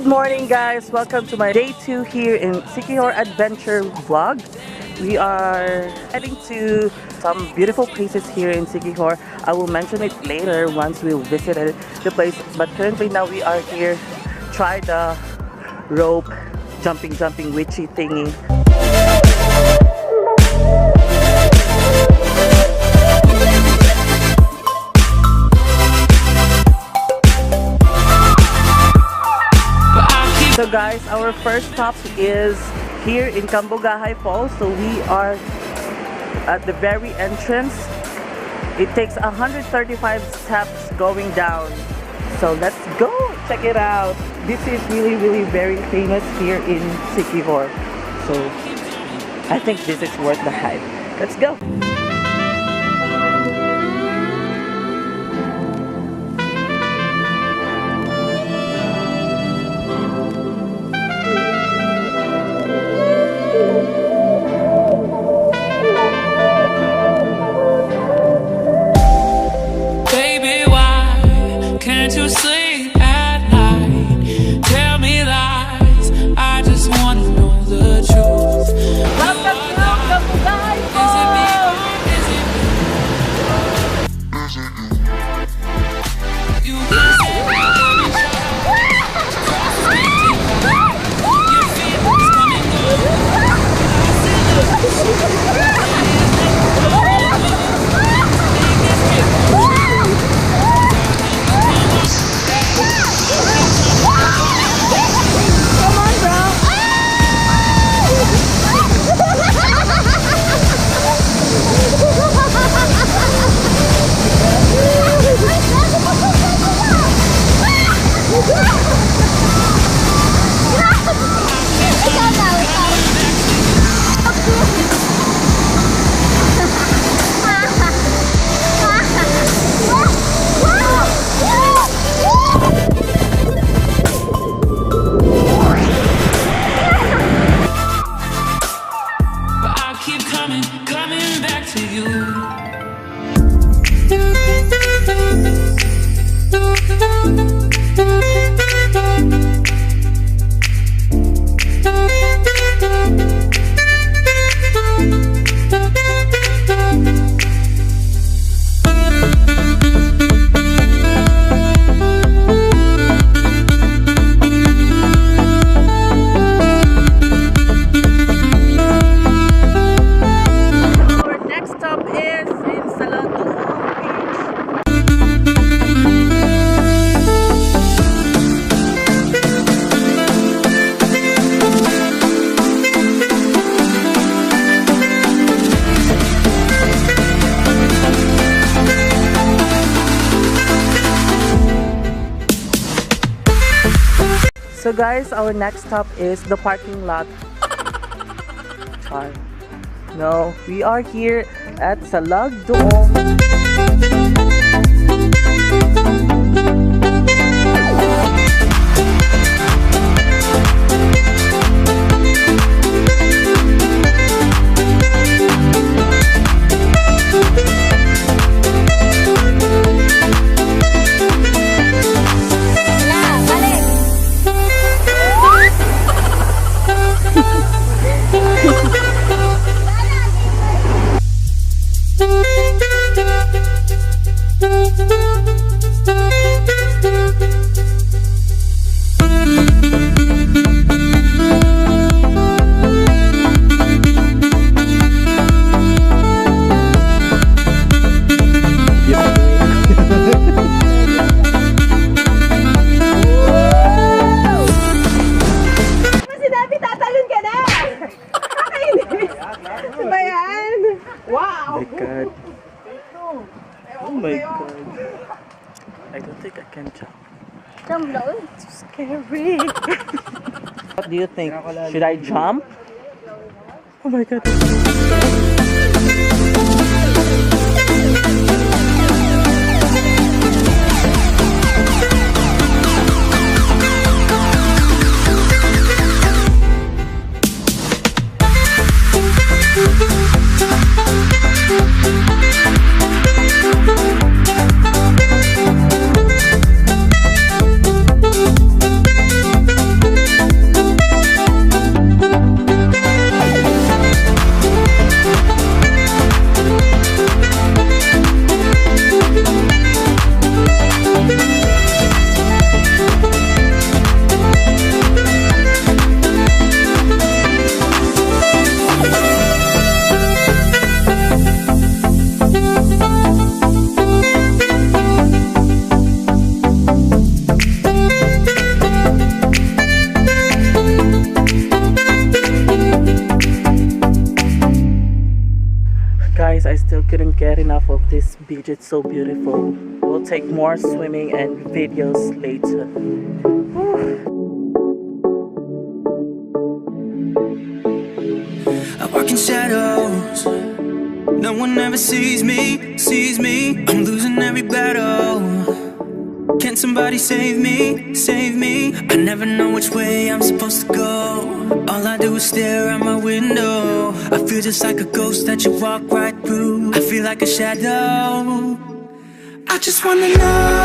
Good morning guys! Welcome to my day 2 here in Siquijor adventure vlog. We are heading to some beautiful places here in Siquijor. I will mention it later once we visited the place, but currently now we are here. Try the rope jumping witchy thingy. So guys, our first stop is here in Cambogahay Falls. So we are at the very entrance. It takes 135 steps going down. So let's go check it out. This is really very famous here in Siquijor. So I think this is worth the hype. Let's go. So guys, our next stop is the parking lot. No, we are here at Salagdoong. Oh my god. I don't think I can jump. Jump low? It's so scary. What do you think? Should I jump? Oh my god. couldn't get enough of this beach. It's so beautiful. We'll take more swimming and videos later. I walk in shadows. No one ever sees me. I'm losing every battle. Can somebody save me? I never know which way I'm supposed to go. All I do is stare out my window. I feel just like a ghost that you walk right through. I feel like a shadow. I just wanna know,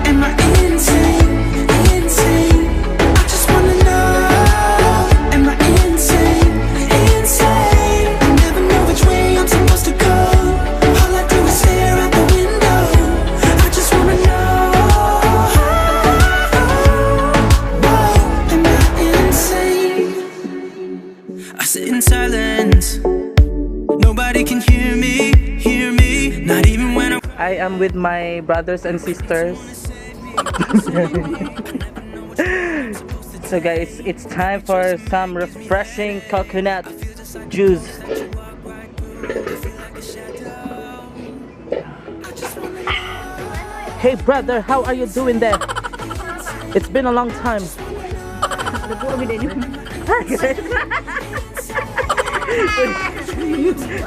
am I insane? I just wanna know, am I insane? I never know which way I'm supposed to go. All I do is stare out the window. I just wanna know, am I insane? I sit in silence. Nobody can hear me, not even when I am with my brothers and sisters. So guys, it's time for some refreshing coconut juice. Hey brother, how are you doing there? It's been a long time.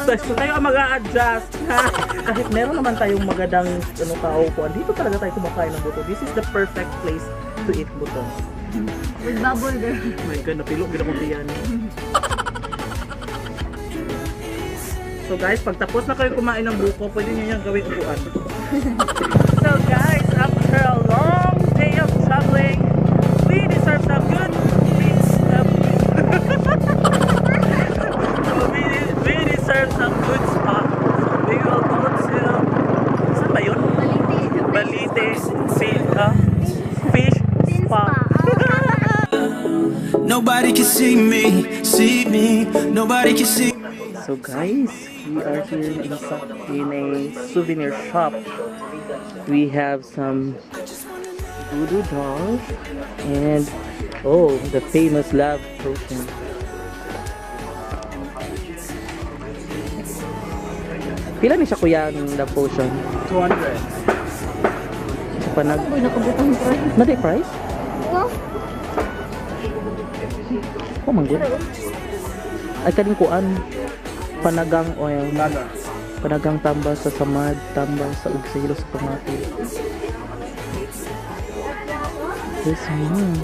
So tayo ang mag-a-adjust ha. Kahit meron naman tayong magandang kaupuan, dito talaga tayo kumakain ng buto. This is the perfect place to eat buto. With bubble there. Oh my god, napilo ginamot yan. So guys, pag tapos na kayo kumain ng buko, pwede nyo yung gawing upuan. So guys, after a long day of traveling, we deserve some good we deserve some good spot. So we will go to, saan ba yun? Balite Fish Spa. nobody can see me. Nobody can see me. So guys, we are here in a souvenir shop. We have some voodoo dolls and the famous love potion. Pila ni siya kuya ang love potion? 200. Sa panag... Uy, nakabutang price. Nade price? Wow. Oh my god. Ay kaning kuan panagang oil. Panagang tambal sa samad, tambal sa ugsilo sa pamati. This one.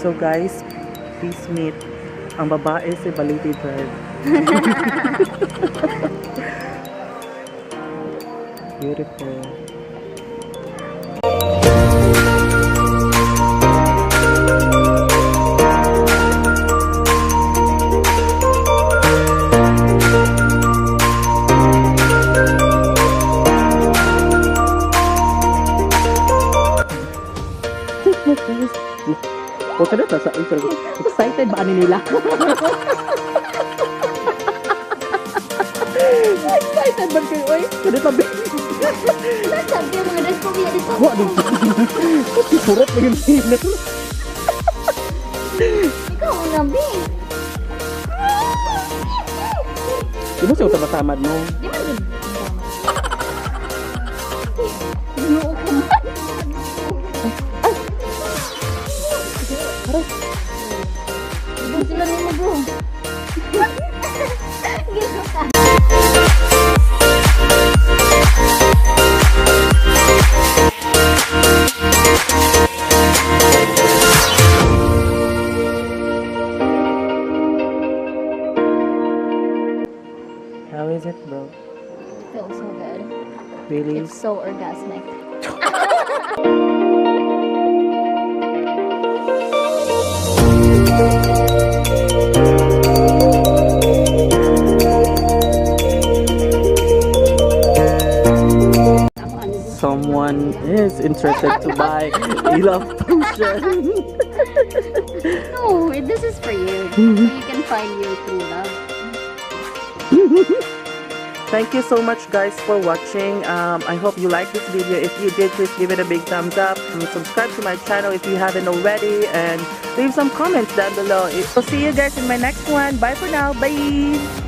So guys, please meet ang babae si Balite Drive. Beautiful. O kada ta sa excited ba ani nila? Excited ba kayo oy? Kada tabi. Sabi mga dress ko biya dito. Wa dito. Pati surot na yun. Ikaw ang nabi. Di ba siya utabatamad no? Di man din. Ginoo ko man. Ibang sila rin mo bro. Ginoo ka. How is it, bro? Feels so good. Really? It's so orgasmic. Someone is interested to buy a love potion. No, this is for you. So you can find your true love. Thank you so much guys for watching. I hope you like this video. If you did, please give it a big thumbs up and subscribe to my channel if you haven't already, and leave some comments down below. So see you guys in my next one. Bye for now. Bye.